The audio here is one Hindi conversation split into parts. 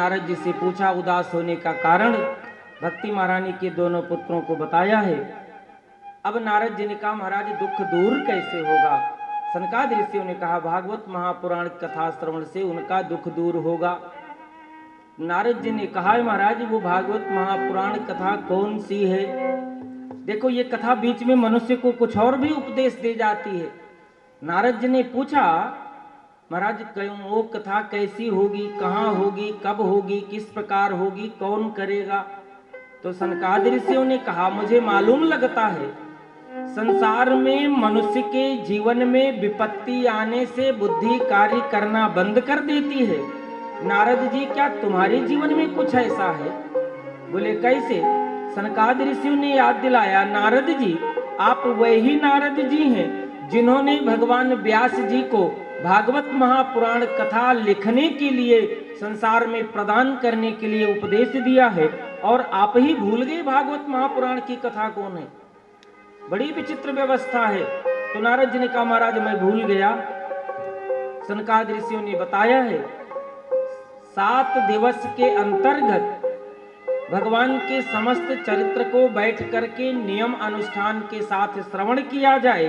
नारद जी से पूछा, उदास होने का कारण भक्ति महारानी के दोनों पुत्रों को बताया है। अब नारद जी ने कहा, महाराज दुख दूर कैसे होगा? सनकादिक ऋषियों ने कहा, भागवत महापुराण कथा श्रवण से उनका दुख दूर होगा। नारद जी ने कहा, महाराज वो भागवत महापुराण कथा कौन सी है? देखो ये कथा बीच में मनुष्य को कुछ और भी उपदेश दे जाती है। नारद जी ने पूछा, महाराज वो कथा कैसी होगी, कहाँ होगी, कब होगी, किस प्रकार होगी, कौन करेगा? तो सनकादिक ऋषियों ने कहा, मुझे मालूम लगता है संसार में मनुष्य के जीवन में विपत्ति आने से बुद्धि कार्य करना बंद कर देती है। नारद जी क्या तुम्हारे जीवन में कुछ ऐसा है? बोले कैसे? सनकादिक ऋषियों ने याद दिलाया, नारद जी आप वही नारद जी हैं जिन्होंने भगवान व्यास जी को भागवत महापुराण कथा लिखने के लिए, संसार में प्रदान करने के लिए उपदेश दिया है, और आप ही भूल गए भागवत महापुराण की कथा कौन है? बड़ी विचित्र व्यवस्था है। तो नारद जी ने कहा, महाराज मैं भूल गया। सनकादिक ऋषियों ने बताया है 7 दिवस के अंतर्गत भगवान के समस्त चरित्र को बैठ करके नियम अनुष्ठान के साथ श्रवण किया जाए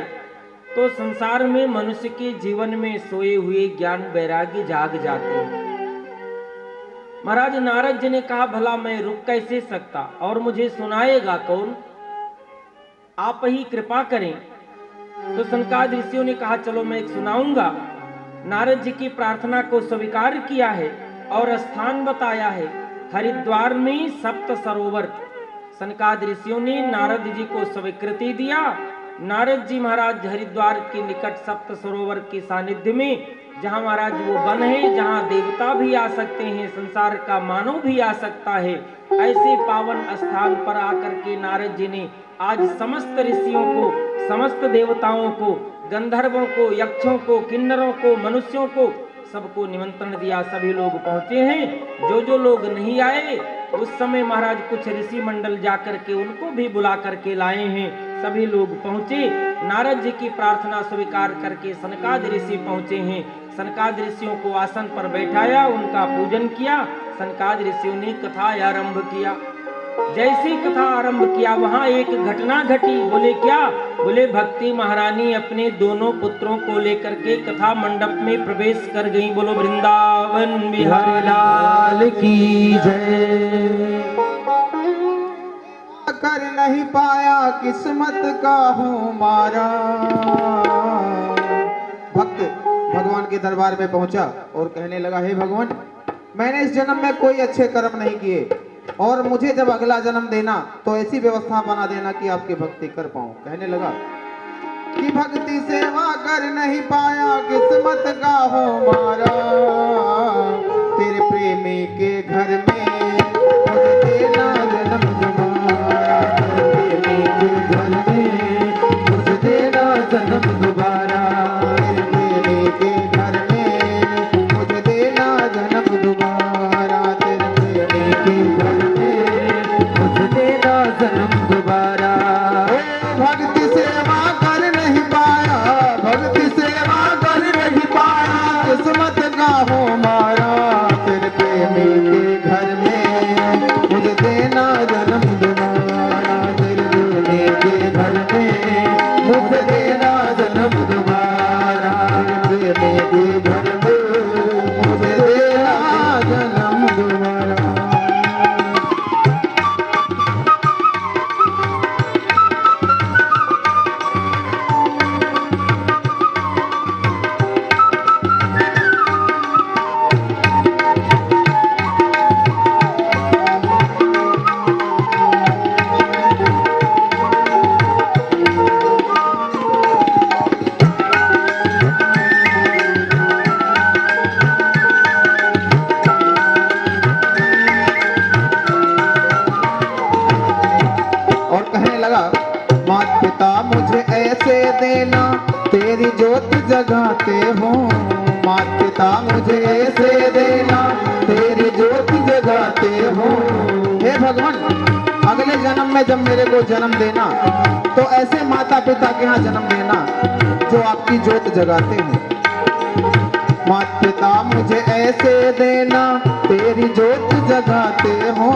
तो संसार में मनुष्य के जीवन में सोए हुए ज्ञान वैराग्य जाग जाते हैं। महाराज नारद जी ने कहा, भला मैं रुक कैसे सकता, और मुझे सुनाएगा कौन? आप ही कृपा करें। तो सनकादिक ऋषियों ने कहा, चलो मैं एक सुनाऊंगा। नारद जी की प्रार्थना को स्वीकार किया है और स्थान बताया है हरिद्वार में 7 सरोवर। सनकादिक ऋषियों ने नारद जी को स्वीकृति दिया। नारद जी महाराज हरिद्वार के निकट 7 सरोवर के सानिध्य में, जहां महाराज वो वन है जहां देवता भी आ सकते हैं, संसार का मानव भी आ सकता है, ऐसे पावन स्थान पर आकर के नारद जी ने आज समस्त ऋषियों को, समस्त देवताओं को, गंधर्वों को, यक्षों को, किन्नरों को, मनुष्यों को, सबको निमंत्रण दिया। सभी लोग पहुंचे हैं। जो लोग नहीं आए उस समय महाराज कुछ ऋषि मंडल जाकर के उनको भी बुला करके लाए हैं। सभी लोग पहुंचे। नारद जी की प्रार्थना स्वीकार करके सनकादिक ऋषि पहुंचे हैं। सनकादिक ऋषियों को आसन पर बैठाया, उनका पूजन किया। सनकादिक ऋषियों ने कथा आरंभ किया। जैसे कथा आरंभ किया वहां एक घटना घटी। बोले क्या? बोले भक्ति महारानी अपने दोनों पुत्रों को लेकर के कथा मंडप में प्रवेश कर गई। बोलो वृंदावन बिहारी लाल की जय। कर नहीं पाया किस्मत का हूँ मारा। भक्त भगवान के दरबार में पहुंचा और कहने लगा, हे भगवान, मैंने इस जन्म में कोई अच्छे कर्म नहीं किए, और मुझे जब अगला जन्म देना तो ऐसी व्यवस्था बना देना कि आपकी भक्ति कर पाऊं। कहने लगा कि भक्ति सेवा कर नहीं पाया किस्मत का हो मारा। तेरे प्रेमी के घर में मुझे देना जन्म दोबारा। तेरे प्रेमी के घर में मुझे देना जन्म दोबारा। तेरे प्रेमी के घर में मुझे देना जन्म दोबारा। तेरे प्रेमी के घर जन्म दोबारा। भक्ति सेवा कर नहीं पाया, भक्ति सेवा कर नहीं पाया किस्मत का हो मारा। तेरे प्रेमी के घर में मुझे देना जन्म दोबारा। तेरे प्रेमी के घर में मुझे देना जन्म दोबारा। तेरे प्रेमी के घर में मुझे देना जन्म दोबारा। तेरी ज्योत जगाते हो, मात पिता मुझे ऐसे देना तेरी ज्योत जगाते हो। हे भगवान, अगले जन्म में जब मेरे को जन्म देना तो ऐसे माता पिता के यहाँ जन्म देना जो आपकी ज्योत जगाते हैं। मात पिता मुझे ऐसे देना तेरी जोत जगाते हो।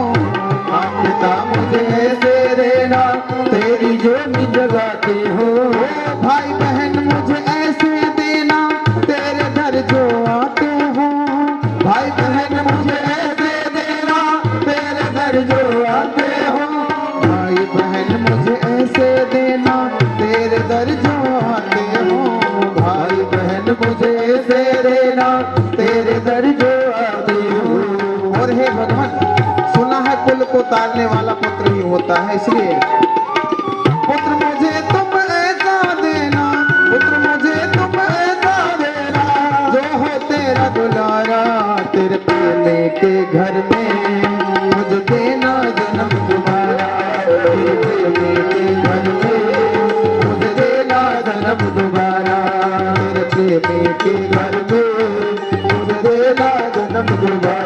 माँ पिता मुझे ऐसे देना तेरी जोत जगाते हो। भाई बहन मुझे ऐसे देना तेरे दर जो आते हो। भाई बहन मुझे ऐसे देना तेरे दर जो आते हो। भाई बहन मुझे ऐसे देना तेरे दर जो आते हो। भाई बहन मुझे ऐसे देना तेरे दर जो आते हो। और हे भगवान, सुना है कुल को तारने वाला पुत्र ही होता है, इसलिए पुत्र मुझे तुम ऐसा देना, पुत्र मुझे तुम ऐसा देना जो हो तेरा दुलारा। तेरे प्रेमी के घर में मुझे देना जन्म दोबारा। तेरे प्रेमी के घर में मुझे देना जन्म दोबारा। तेरे प्रेमी के घर में मुझे देना जन्म दोबारा।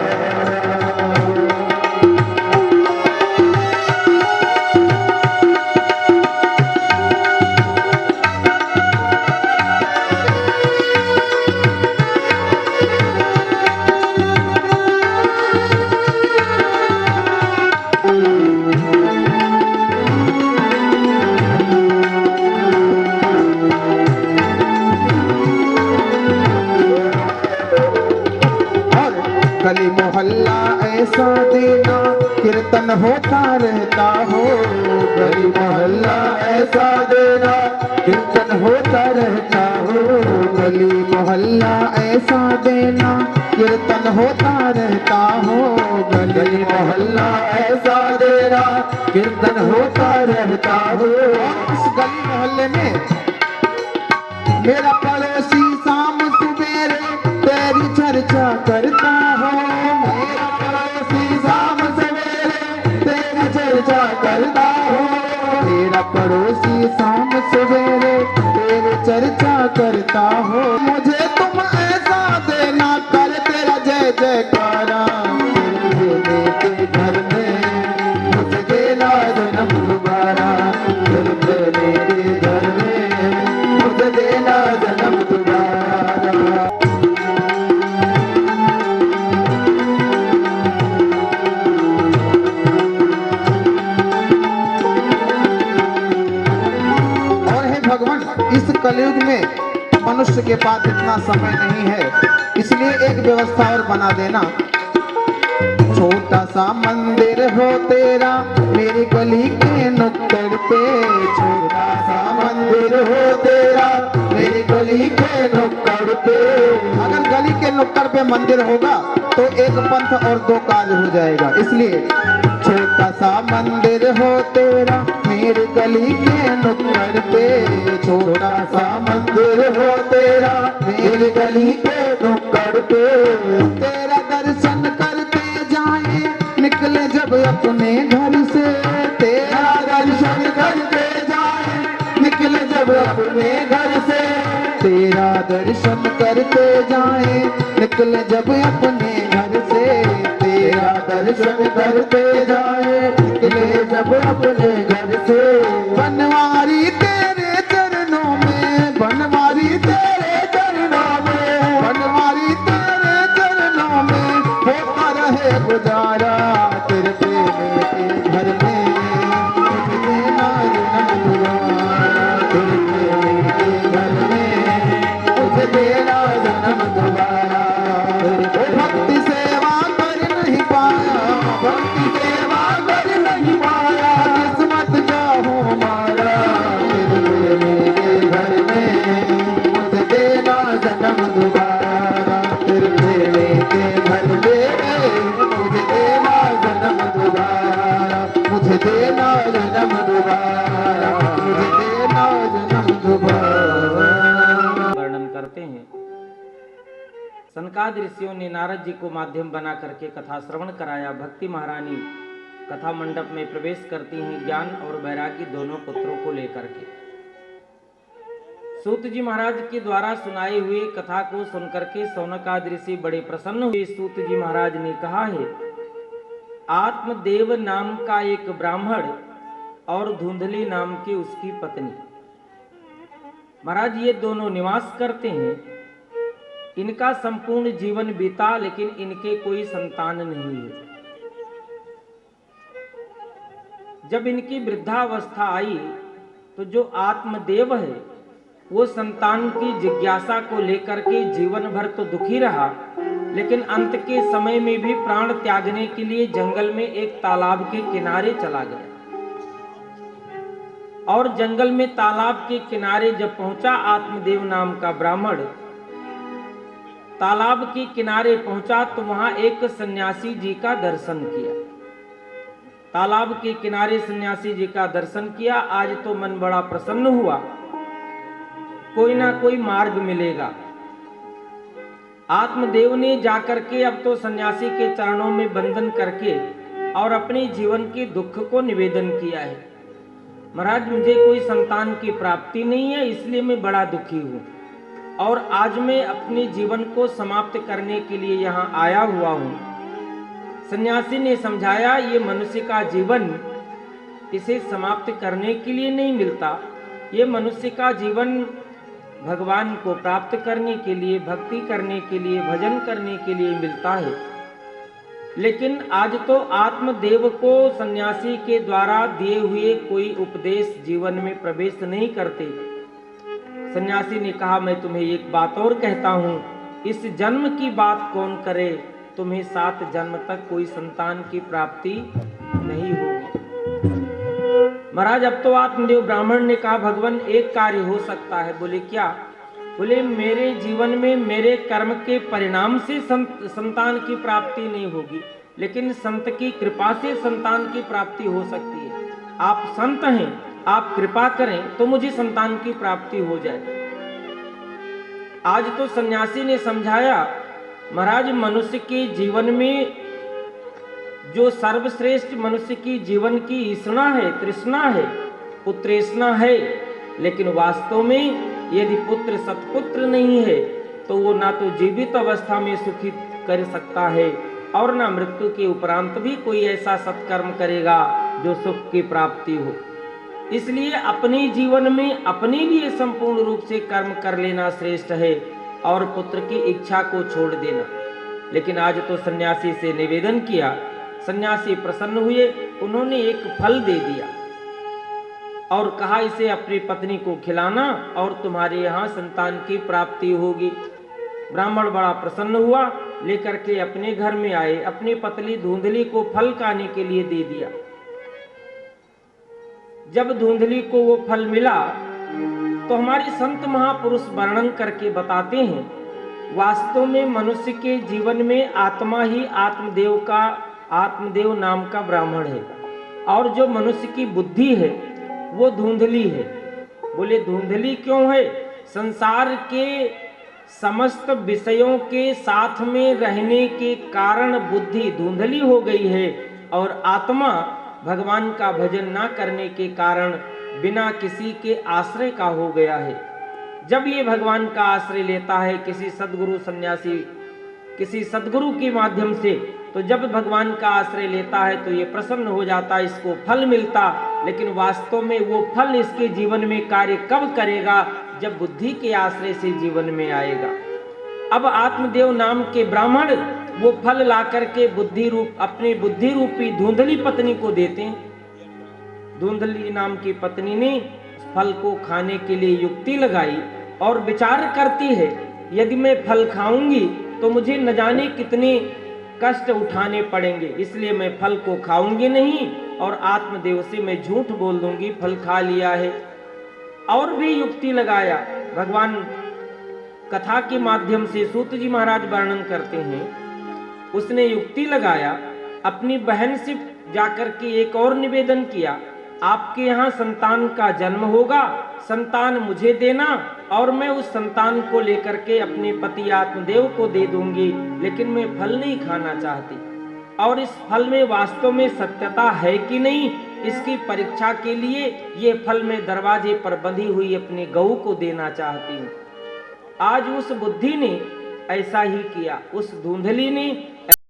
गली मोहल्ला ऐसा देना कीर्तन होता रहता हो। गली मोहल्ला ऐसा देना कीर्तन होता रहता हो। गली मोहल्ला ऐसा देना कीर्तन होता रहता हो। गली मोहल्ला ऐसा देना कीर्तन होता रहता हो। इस गली मोहल्ले में मेरा पड़ोसी शाम सवेरे तेरी चर्चा करता हो। मेरा पड़ोसी शाम सवेरे तेरी चर्चा करता हो। मेरा पड़ोसी शाम सवेरे तेरी चर्चा करता हो। मुझे तुम ऐसा देना कर तेरा जय जयकारा। तेरे घर में मुझे देना जन्म दोबारा। तेरे घर में मुझे देना जन्म दोबारा। और हे भगवान, इस कलयुग में मनुष्य के पास इतना समय नहीं है, इसलिए एक व्यवस्था और बना देना। छोटा सा मंदिर हो तेरा मेरी गली के नुक्कड़ पे। छोटा सा मंदिर हो तेरा मेरी गली के नुक्कड़ पे। अगर गली के नुक्कड़ पे मंदिर होगा तो एक पंथ और दो काज हो जाएगा, इसलिए छोटा सा मंदिर हो तेरा मेरी गली के नुक्कड़ पे। छोटा सा मंदिर हो तेरा मेरी गली के नुक्कड़ पे। तेरा दर्शन करते जाए निकले जब अपने घर से। तेरा दर्शन करते जाए निकले जब अपने घर से। तेरा दर्शन करते जाए निकले जब अपने घर से। तेरा दर्शन करते जाए निकले जब अपने घर से। बनवारी तेरे चरणों में, बनवारी तेरे चरणों में, बनवारी तेरे चरणों में होता रहे गुजारा। तेरे प्रेमी के घर में मुझे देना जन्म दोबारा। तेरे प्रेमी के घर में मुझे देना जन्म दोबारा। भक्ति सेवा कर नहीं पाया, भक्ति सेवा कर नहीं पाया, किस्मत का हूँ हमारा। तेरे प्रेमी के घर में मुझे देना जन्म दोबारा। तेरे प्रेमी के घर में मुझे देना जन्म दोबारा। मुझे देना जन्म दोबारा। मुझे देना जन्म दोबारा। वर्णन करते हैं। सनकादि ऋषियों ने नारद जी को माध्यम बना करके कथा श्रवण कराया। भक्ति महारानी कथा मंडप में प्रवेश करती हैं ज्ञान और वैराग्य दोनों पुत्रों को लेकर के। सूत जी महाराज के द्वारा सुनाई हुई कथा को सुनकर के सौनकादि ऋषि बड़े प्रसन्न हुए। सूत जी महाराज ने कहा है, आत्मदेव नाम का एक ब्राह्मण और धुंधली नाम की उसकी पत्नी, महाराज ये दोनों निवास करते हैं इनका संपूर्ण जीवन बीता, लेकिन इनके कोई संतान नहीं है। जब इनकी वृद्धावस्था आई तो जो आत्मदेव है वो संतान की जिज्ञासा को लेकर के जीवन भर तो दुखी रहा, लेकिन अंत के समय में भी प्राण त्यागने के लिए जंगल में एक तालाब के किनारे चला गया। और जंगल में तालाब के किनारे जब पहुंचा आत्मदेव नाम का ब्राह्मण, तालाब के किनारे पहुंचा तो वहां एक सन्यासी जी का दर्शन किया। तालाब के किनारे सन्यासी जी का दर्शन किया। आज तो मन बड़ा प्रसन्न हुआ, कोई ना कोई मार्ग मिलेगा। आत्मदेव ने जाकर के अब तो सन्यासी के चरणों में वंदन करके और अपने जीवन के दुख को निवेदन किया है। महाराज, मुझे कोई संतान की प्राप्ति नहीं है, इसलिए मैं बड़ा दुखी हूँ और आज मैं अपने जीवन को समाप्त करने के लिए यहाँ आया हुआ हूँ। सन्यासी ने समझाया, ये मनुष्य का जीवन इसे समाप्त करने के लिए नहीं मिलता, ये मनुष्य का जीवन भगवान को प्राप्त करने के लिए, भक्ति करने के लिए, भजन करने के लिए मिलता है। लेकिन आज तो आत्मदेव को सन्यासी के द्वारा दिए हुए कोई उपदेश जीवन में प्रवेश नहीं करते। सन्यासी ने कहा, मैं तुम्हें एक बात और कहता हूं, इस जन्म की बात कौन करे, तुम्हें 7 जन्म तक कोई संतान की प्राप्ति नहीं होगी। महाराज, अब तो आत्मदेव ब्राह्मण ने कहा, भगवान एक कार्य हो सकता है। बोले क्या? बोले मेरे जीवन में मेरे कर्म के परिणाम से संतान की प्राप्ति नहीं होगी, लेकिन संत की कृपा से संतान की प्राप्ति हो सकती है। आप संत हैं, आप कृपा करें तो मुझे संतान की प्राप्ति हो जाए। आज तो सन्यासी ने समझाया, महाराज मनुष्य के जीवन में जो सर्वश्रेष्ठ मनुष्य की जीवन की ईष्णा है, तृष्णा है, पुत्रेष्णा है, लेकिन वास्तव में यदि पुत्र सत्पुत्र नहीं है तो वो ना तो जीवित अवस्था में सुखी कर सकता है और ना मृत्यु के उपरांत भी कोई ऐसा सत्कर्म करेगा जो सुख की प्राप्ति हो। इसलिए अपने जीवन में अपने लिए संपूर्ण रूप से कर्म कर लेना श्रेष्ठ है और पुत्र की इच्छा को छोड़ देना। लेकिन आज तो सन्यासी से निवेदन किया, सन्यासी प्रसन्न हुए, उन्होंने एक फल दे दिया और कहा, इसे अपनी पत्नी को खिलाना और तुम्हारे यहाँ संतान की प्राप्ति होगी। ब्राह्मण बड़ा प्रसन्न हुआ, लेकर के अपने घर में आए, अपनी पतली धुंधली को फल खाने के लिए दे दिया। जब धुंधली को वो फल मिला तो हमारे संत महापुरुष वर्णन करके बताते हैं, वास्तव में मनुष्य के जीवन में आत्मा ही आत्मदेव नाम का ब्राह्मण है और जो मनुष्य की बुद्धि है वो धुंधली है। बोले धुंधली क्यों है? संसार के समस्त विषयों के साथ में रहने के कारण बुद्धि धुंधली हो गई है और आत्मा भगवान का भजन ना करने के कारण बिना किसी के आश्रय का हो गया है। जब ये भगवान का आश्रय लेता है किसी सद्गुरु सन्यासी, किसी सद्गुरु के माध्यम से, तो जब भगवान का आश्रय लेता है तो ये प्रसन्न हो जाता, इसको फल मिलता। लेकिन वास्तव में वो फल इसके जीवन में कार्य कब करेगा? जब बुद्धि के आश्रय से जीवन में आएगा। अब आत्मदेव नाम के ब्राह्मण वो फल ला करके अपनी बुद्धि रूपी धुंधली पत्नी को देते हैं। धुंधली नाम की पत्नी ने फल को खाने के लिए युक्ति लगाई और विचार करती है, यदि मैं फल खाऊंगी तो मुझे न जाने कितने कष्ट उठाने पड़ेंगे, इसलिए मैं फल को खाऊंगी नहीं और आत्मदेव से मैं झूठ बोल दूंगी फल खा लिया है। और भी युक्ति लगाया। भगवान कथा के माध्यम से सूत जी महाराज वर्णन करते हैं, उसने युक्ति लगाया, अपनी बहन से जाकर के एक और निवेदन किया, आपके यहाँ संतान का जन्म होगा, संतान मुझे देना और मैं उस संतान को लेकर के अपने पति आत्मदेव को दे दूंगी, लेकिन मैं फल नहीं खाना चाहती और इस फल में वास्तव में सत्यता है कि नहीं, इसकी परीक्षा के लिए ये फल मैं दरवाजे पर बंधी हुई अपने गऊ को देना चाहती हूँ। आज उस बुद्धि ने ऐसा ही किया। उस धुंधली ने